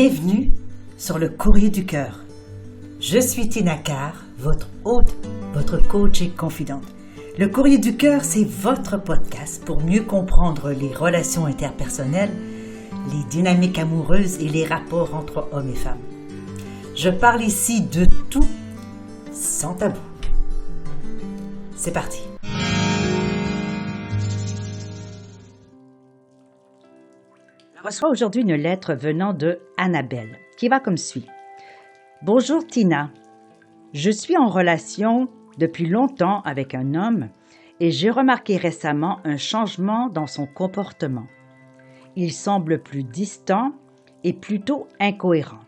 Bienvenue sur le Courrier du Cœur. Je suis Tina Carr, votre hôte, votre coach et confidente. Le Courrier du Cœur, c'est votre podcast pour mieux comprendre les relations interpersonnelles, les dynamiques amoureuses et les rapports entre hommes et femmes. Je parle ici de tout, sans tabou. C'est parti. Je reçois aujourd'hui une lettre venant de Annabelle, qui va comme suit. Bonjour Tina, je suis en relation depuis longtemps avec un homme et j'ai remarqué récemment un changement dans son comportement. Il semble plus distant et plutôt incohérent.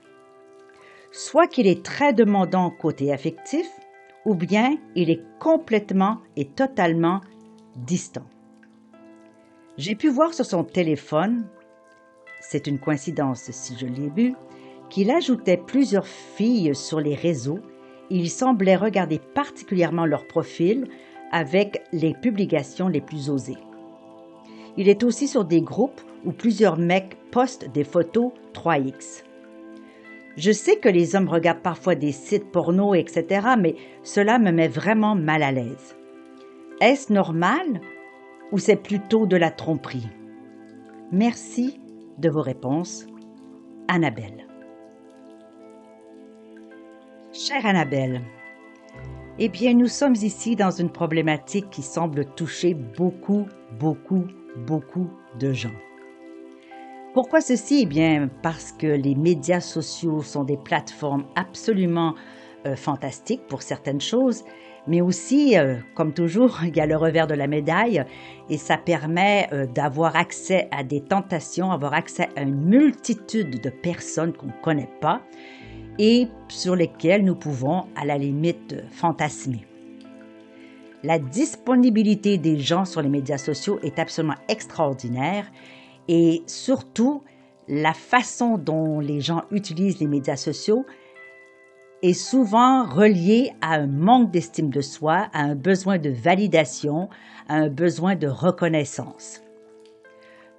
Soit qu'il est très demandant côté affectif, ou bien il est complètement et totalement distant. J'ai pu voir sur son téléphone, c'est une coïncidence si je l'ai vu, qu'il ajoutait plusieurs filles sur les réseaux et il semblait regarder particulièrement leur profil avec les publications les plus osées. Il est aussi sur des groupes où plusieurs mecs postent des photos 3X. Je sais que les hommes regardent parfois des sites porno, etc., mais cela me met vraiment mal à l'aise. Est-ce normal ou c'est plutôt de la tromperie? Merci de vos réponses, Annabelle. Chère Annabelle, eh bien, nous sommes ici dans une problématique qui semble toucher beaucoup de gens. Pourquoi ceci? Eh bien, parce que les médias sociaux sont des plateformes absolument fantastiques pour certaines choses, mais aussi, comme toujours, il y a le revers de la médaille et ça permet d'avoir accès à des tentations, avoir accès à une multitude de personnes qu'on ne connaît pas et sur lesquelles nous pouvons, à la limite, fantasmer. La disponibilité des gens sur les médias sociaux est absolument extraordinaire et surtout, la façon dont les gens utilisent les médias sociaux est souvent reliée à un manque d'estime de soi, à un besoin de validation, à un besoin de reconnaissance.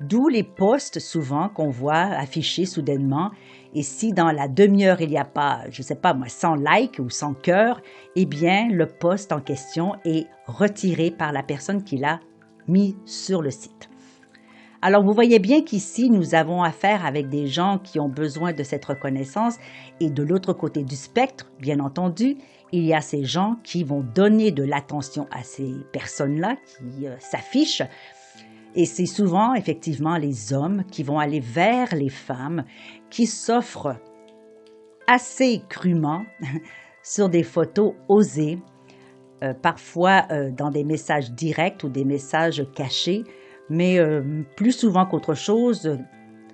D'où les posts souvent qu'on voit affichés soudainement. Et si dans la demi-heure, il n'y a pas, 100 likes ou 100 cœurs, eh bien, le post en question est retiré par la personne qui l'a mis sur le site. Alors, vous voyez bien qu'ici, nous avons affaire avec des gens qui ont besoin de cette reconnaissance et de l'autre côté du spectre, bien entendu, il y a ces gens qui vont donner de l'attention à ces personnes-là qui s'affichent. Et c'est souvent, effectivement, les hommes qui vont aller vers les femmes qui s'offrent assez crûment sur des photos osées, parfois dans des messages directs ou des messages cachés, mais plus souvent qu'autre chose,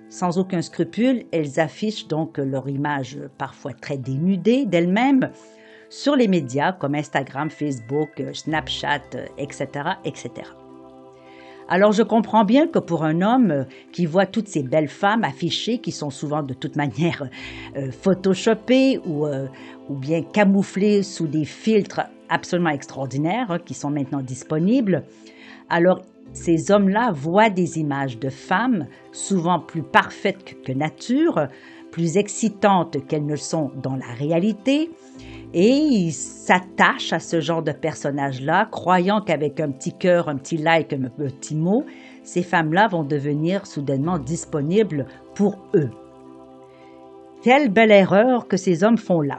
sans aucun scrupule, elles affichent donc leur image parfois très dénudée d'elles-mêmes sur les médias comme Instagram, Facebook, Snapchat, etc., etc. Alors, je comprends bien que pour un homme qui voit toutes ces belles femmes affichées, qui sont souvent de toute manière photoshopées ou bien camouflées sous des filtres absolument extraordinaires qui sont maintenant disponibles, alors ces hommes-là voient des images de femmes souvent plus parfaites que nature, plus excitantes qu'elles ne sont dans la réalité, et ils s'attachent à ce genre de personnage-là, croyant qu'avec un petit cœur, un petit like, un petit mot, ces femmes-là vont devenir soudainement disponibles pour eux. Quelle belle erreur que ces hommes font là.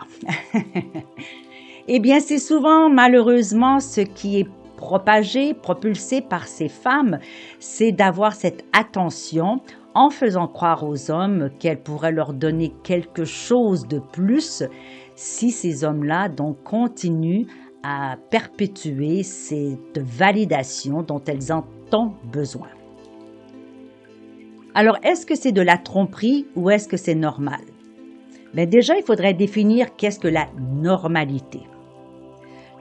Eh bien, c'est souvent, malheureusement, ce qui est propulsé par ces femmes, c'est d'avoir cette attention en faisant croire aux hommes qu'elles pourraient leur donner quelque chose de plus si ces hommes-là donc continuent à perpétuer cette validation dont elles en ont besoin. Alors, est-ce que c'est de la tromperie ou est-ce que c'est normal? Mais déjà, il faudrait définir qu'est-ce que la normalité.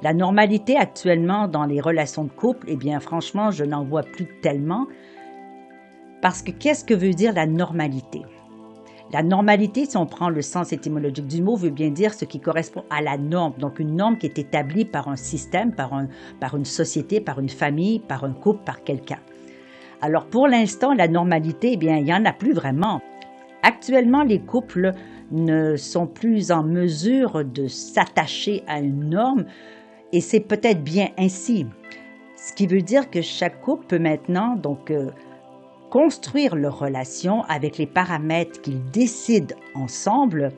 La normalité actuellement dans les relations de couple, eh bien franchement, je n'en vois plus tellement parce que qu'est-ce que veut dire la normalité? La normalité, si on prend le sens étymologique du mot, veut bien dire ce qui correspond à la norme. Donc, une norme qui est établie par un système, par une société, par une famille, par un couple, par quelqu'un. Alors, pour l'instant, la normalité, eh bien, il n'y en a plus vraiment. Actuellement, les couples ne sont plus en mesure de s'attacher à une norme et c'est peut-être bien ainsi. Ce qui veut dire que chaque couple peut maintenant construire leur relation avec les paramètres qu'ils décident ensemble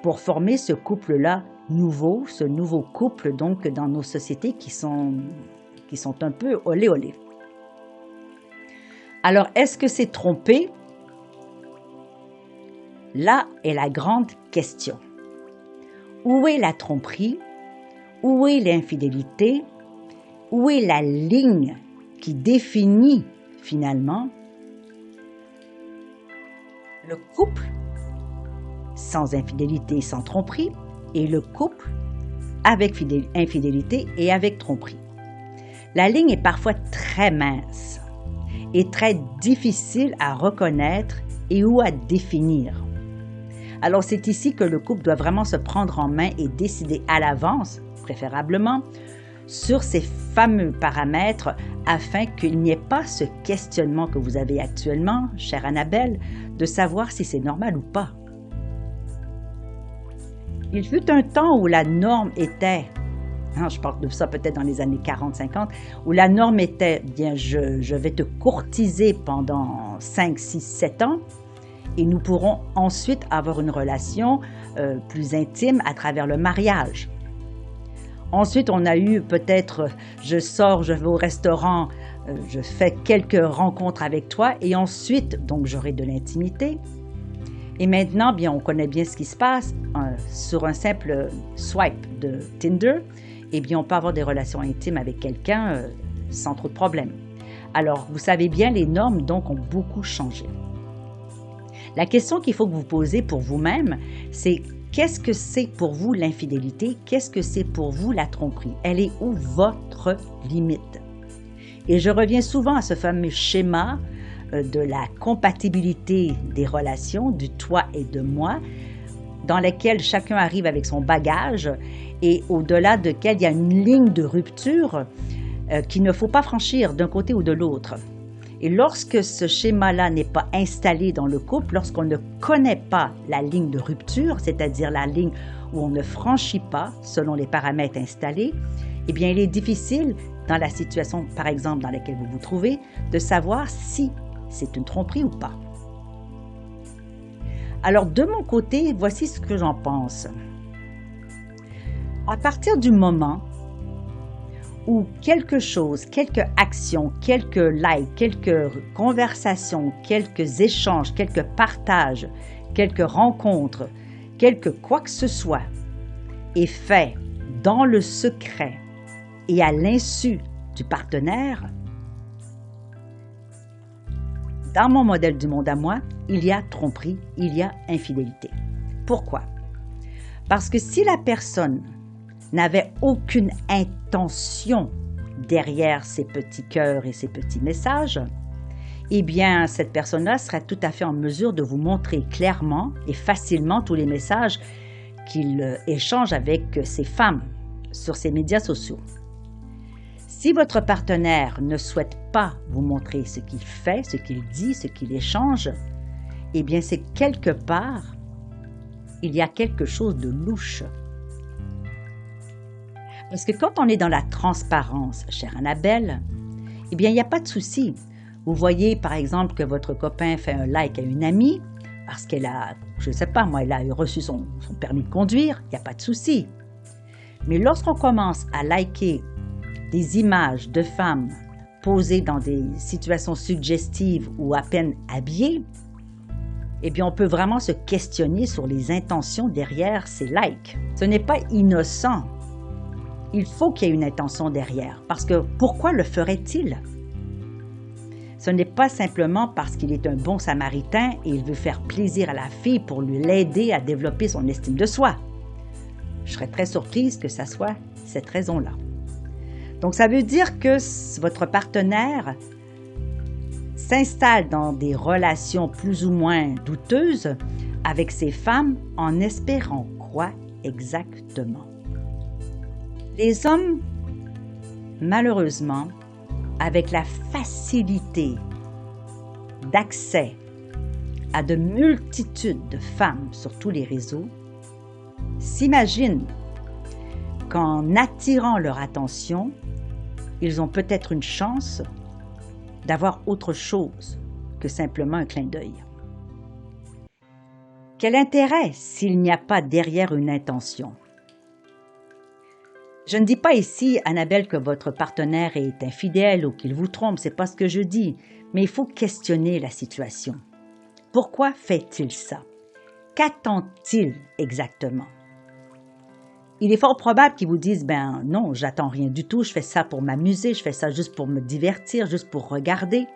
pour former ce couple-là nouveau, ce nouveau couple donc dans nos sociétés qui sont un peu olé olé. Alors, est-ce que c'est trompé? Là est la grande question. Où est la tromperie? Où est l'infidélité? Où est la ligne qui définit finalement le couple sans infidélité, sans tromperie, et le couple avec infidélité et avec tromperie? La ligne est parfois très mince et très difficile à reconnaître et ou à définir. Alors c'est ici que le couple doit vraiment se prendre en main et décider à l'avance, préférablement, sur ces fameux paramètres afin qu'il n'y ait pas ce questionnement que vous avez actuellement, chère Annabelle, de savoir si c'est normal ou pas. Il fut un temps où la norme était, je parle de ça peut-être dans les années 40-50, où la norme était, bien, je vais te courtiser pendant 5, 6, 7 ans, et nous pourrons ensuite avoir une relation plus intime à travers le mariage. Ensuite, on a eu peut-être, je sors, je vais au restaurant, je fais quelques rencontres avec toi et ensuite, donc j'aurai de l'intimité. Et maintenant, bien, on connaît bien ce qui se passe sur un simple swipe de Tinder. Eh bien, on peut avoir des relations intimes avec quelqu'un sans trop de problèmes. Alors, vous savez bien, les normes, donc, ont beaucoup changé. La question qu'il faut que vous posez pour vous-même, c'est qu'est-ce que c'est pour vous l'infidélité? Qu'est-ce que c'est pour vous la tromperie? Elle est où votre limite? Et je reviens souvent à ce fameux schéma de la compatibilité des relations, du toi et de moi, dans lequel chacun arrive avec son bagage et au-delà de quel il y a une ligne de rupture qu'il ne faut pas franchir d'un côté ou de l'autre. Et lorsque ce schéma-là n'est pas installé dans le couple, lorsqu'on ne connaît pas la ligne de rupture, c'est-à-dire la ligne où on ne franchit pas selon les paramètres installés, eh bien, il est difficile, dans la situation, par exemple, dans laquelle vous vous trouvez, de savoir si c'est une tromperie ou pas. Alors, de mon côté, voici ce que j'en pense. À partir du moment où quelque chose, quelques actions, quelques likes, quelques conversations, quelques échanges, quelques partages, quelques rencontres, quelque quoi que ce soit est fait dans le secret et à l'insu du partenaire, dans mon modèle du monde à moi, il y a tromperie, il y a infidélité. Pourquoi? Parce que si la personne n'avait aucune intention derrière ces petits cœurs et ces petits messages, eh bien, cette personne-là serait tout à fait en mesure de vous montrer clairement et facilement tous les messages qu'il échange avec ces femmes sur ces médias sociaux. Si votre partenaire ne souhaite pas vous montrer ce qu'il fait, ce qu'il dit, ce qu'il échange, eh bien, c'est quelque part, il y a quelque chose de louche. Parce que quand on est dans la transparence, chère Annabelle, eh bien, il n'y a pas de souci. Vous voyez, par exemple, que votre copain fait un like à une amie parce qu'elle a, je ne sais pas, moi, elle a reçu son permis de conduire, il n'y a pas de souci. Mais lorsqu'on commence à liker des images de femmes posées dans des situations suggestives ou à peine habillées, eh bien, on peut vraiment se questionner sur les intentions derrière ces likes. Ce n'est pas innocent. Il faut qu'il y ait une intention derrière, parce que pourquoi le ferait-il? Ce n'est pas simplement parce qu'il est un bon samaritain et il veut faire plaisir à la fille pour l'aider à développer son estime de soi. Je serais très surprise que ça soit cette raison-là. Donc, ça veut dire que votre partenaire s'installe dans des relations plus ou moins douteuses avec ces femmes en espérant quoi exactement? Les hommes, malheureusement, avec la facilité d'accès à de multitudes de femmes sur tous les réseaux s'imaginent qu'en attirant leur attention, ils ont peut-être une chance d'avoir autre chose que simplement un clin d'œil. Quel intérêt s'il n'y a pas derrière une intention? Je ne dis pas ici, Annabelle, que votre partenaire est infidèle ou qu'il vous trompe, c'est pas ce que je dis, mais il faut questionner la situation. Pourquoi fait-il ça? Qu'attend-il exactement? Il est fort probable qu'ils vous disent « Ben non, j'attends rien du tout, je fais ça pour m'amuser, je fais ça juste pour me divertir, juste pour regarder. »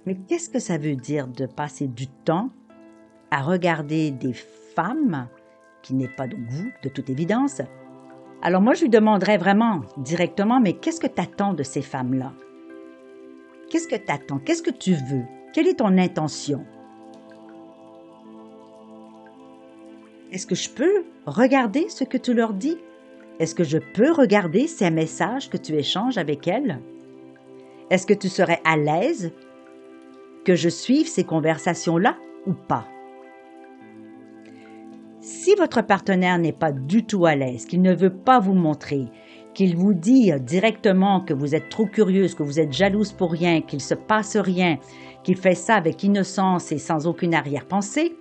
Mais qu'est-ce que ça veut dire de passer du temps à regarder des femmes, qui n'est pas donc vous, de toute évidence? Alors moi, je lui demanderais vraiment directement « Mais qu'est-ce que tu attends de ces femmes-là? Qu'est-ce que tu attends? Qu'est-ce que tu veux? Quelle est ton intention? » Est-ce que je peux regarder ce que tu leur dis? Est-ce que je peux regarder ces messages que tu échanges avec elles? Est-ce que tu serais à l'aise que je suive ces conversations-là ou pas? Si votre partenaire n'est pas du tout à l'aise, qu'il ne veut pas vous montrer, qu'il vous dit directement que vous êtes trop curieuse, que vous êtes jalouse pour rien, qu'il ne se passe rien, qu'il fait ça avec innocence et sans aucune arrière-pensée,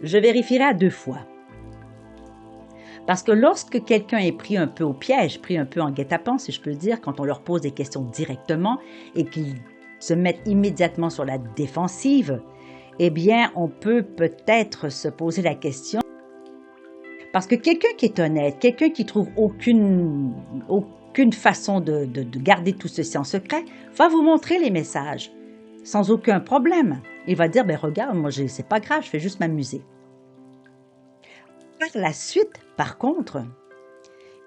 je vérifierai à 2 fois. Parce que lorsque quelqu'un est pris un peu au piège, pris un peu en guet-apens, si je peux dire, quand on leur pose des questions directement et qu'ils se mettent immédiatement sur la défensive, eh bien, on peut peut-être se poser la question. Parce que quelqu'un qui est honnête, quelqu'un qui trouve aucune façon de garder tout ceci en secret, va vous montrer les messages sans aucun problème. Il va dire, ben regarde, moi, c'est pas grave, je fais juste m'amuser. Par la suite, par contre,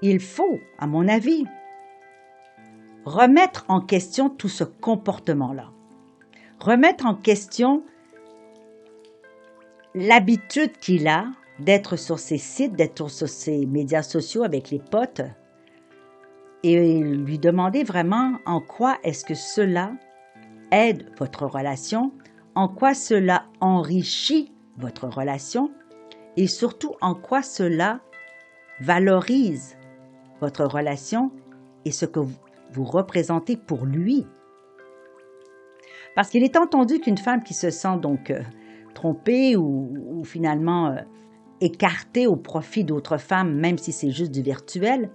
il faut, à mon avis, remettre en question tout ce comportement-là. Remettre en question l'habitude qu'il a d'être sur ces sites, d'être sur ces médias sociaux avec les potes et lui demander vraiment en quoi est-ce que cela aide votre relation, en quoi cela enrichit votre relation et surtout en quoi cela valorise votre relation et ce que vous représentez pour lui. Parce qu'il est entendu qu'une femme qui se sent donc trompée ou finalement écartée au profit d'autres femmes, même si c'est juste du virtuel,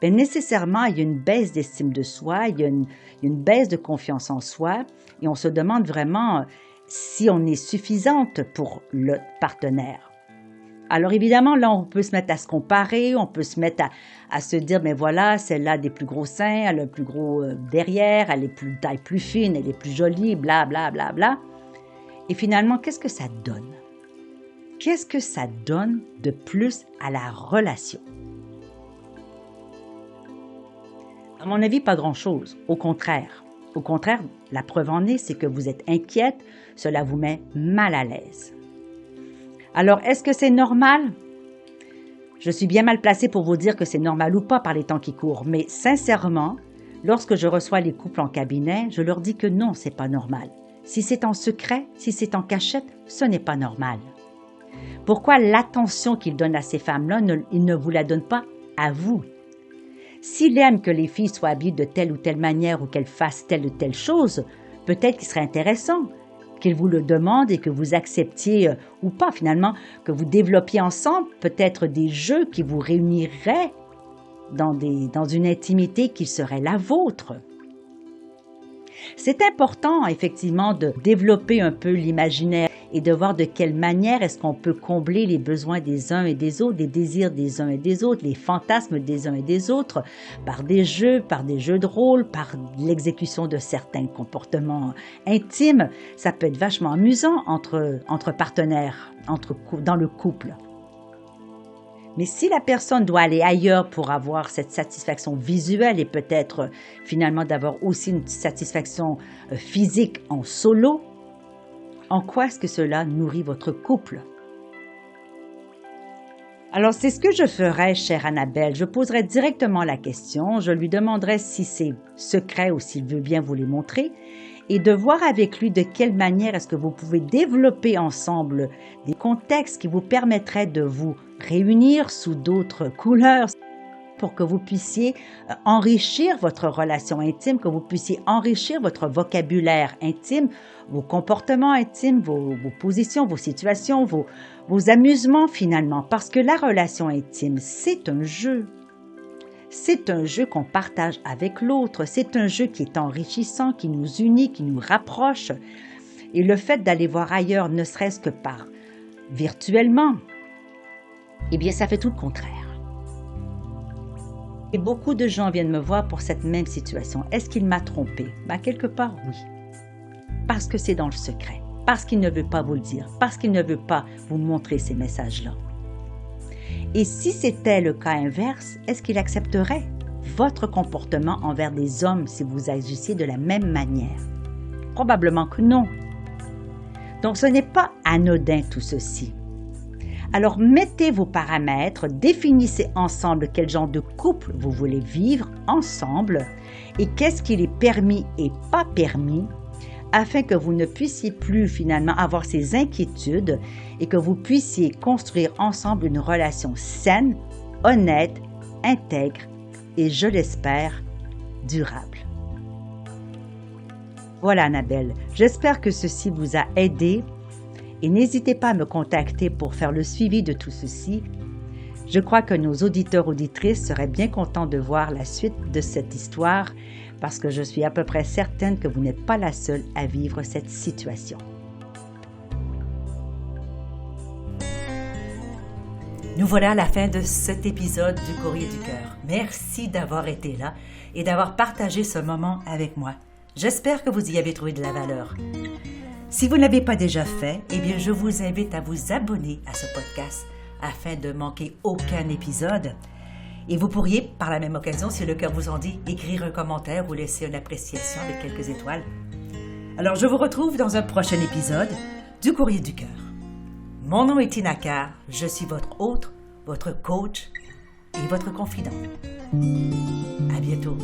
bien nécessairement, il y a une baisse d'estime de soi, il y a une baisse de confiance en soi et on se demande vraiment si on est suffisante pour le partenaire. Alors évidemment, là, on peut se mettre à se comparer, on peut se mettre à se dire, mais voilà, celle-là a des plus gros seins, elle a le plus gros derrière, elle est plus taille plus fine, elle est plus jolie, bla, bla, bla, bla. Et finalement, qu'est-ce que ça donne? Qu'est-ce que ça donne de plus à la relation? À mon avis, pas grand-chose. Au contraire, la preuve en est, c'est que vous êtes inquiète, cela vous met mal à l'aise. Alors, est-ce que c'est normal? Je suis bien mal placée pour vous dire que c'est normal ou pas par les temps qui courent, mais sincèrement, lorsque je reçois les couples en cabinet, je leur dis que non, c'est pas normal. Si c'est en secret, si c'est en cachette, ce n'est pas normal. Pourquoi l'attention qu'il donne à ces femmes-là, il ne vous la donne pas à vous? S'il aime que les filles soient habillées de telle ou telle manière ou qu'elles fassent telle ou telle chose, peut-être qu'il serait intéressant qu'il vous le demande et que vous acceptiez ou pas finalement, que vous développiez ensemble peut-être des jeux qui vous réuniraient dans une intimité qui serait la vôtre. C'est important effectivement de développer un peu l'imaginaire et de voir de quelle manière est-ce qu'on peut combler les besoins des uns et des autres, les désirs des uns et des autres, les fantasmes des uns et des autres, par des jeux de rôle, par l'exécution de certains comportements intimes. Ça peut être vachement amusant entre partenaires, dans le couple. Mais si la personne doit aller ailleurs pour avoir cette satisfaction visuelle et peut-être finalement d'avoir aussi une satisfaction physique en solo, en quoi est-ce que cela nourrit votre couple? Alors, c'est ce que je ferais, chère Annabelle. Je poserais directement la question, je lui demanderais si c'est secret ou s'il veut bien vous les montrer. et de voir avec lui de quelle manière est-ce que vous pouvez développer ensemble des contextes qui vous permettraient de vous réunir sous d'autres couleurs pour que vous puissiez enrichir votre relation intime, que vous puissiez enrichir votre vocabulaire intime, vos comportements intimes, vos positions, vos situations, vos amusements finalement, parce que la relation intime, c'est un jeu. C'est un jeu qu'on partage avec l'autre, c'est un jeu qui est enrichissant, qui nous unit, qui nous rapproche. Et le fait d'aller voir ailleurs, ne serait-ce que par virtuellement, eh bien, ça fait tout le contraire. Et beaucoup de gens viennent me voir pour cette même situation. Est-ce qu'il m'a trompé? Quelque part, oui. Parce que c'est dans le secret, parce qu'il ne veut pas vous le dire, parce qu'il ne veut pas vous montrer ces messages-là. Et si c'était le cas inverse, est-ce qu'il accepterait votre comportement envers des hommes si vous agissiez de la même manière? Probablement que non. Donc ce n'est pas anodin tout ceci. Alors mettez vos paramètres, définissez ensemble quel genre de couple vous voulez vivre ensemble et qu'est-ce qu'il est permis et pas permis, afin que vous ne puissiez plus finalement avoir ces inquiétudes et que vous puissiez construire ensemble une relation saine, honnête, intègre et, je l'espère, durable. Voilà Annabelle, j'espère que ceci vous a aidé et n'hésitez pas à me contacter pour faire le suivi de tout ceci. Je crois que nos auditeurs-auditrices seraient bien contents de voir la suite de cette histoire parce que je suis à peu près certaine que vous n'êtes pas la seule à vivre cette situation. Nous voilà à la fin de cet épisode du Courrier du Cœur. Merci d'avoir été là et d'avoir partagé ce moment avec moi. J'espère que vous y avez trouvé de la valeur. Si vous ne l'avez pas déjà fait, eh bien, je vous invite à vous abonner à ce podcast afin de manquer aucun épisode. Et vous pourriez, par la même occasion, si le cœur vous en dit, écrire un commentaire ou laisser une appréciation avec quelques étoiles. Alors, je vous retrouve dans un prochain épisode du Courrier du Cœur. Mon nom est Tina Carr, je suis votre hôte, votre coach et votre confidente. À bientôt.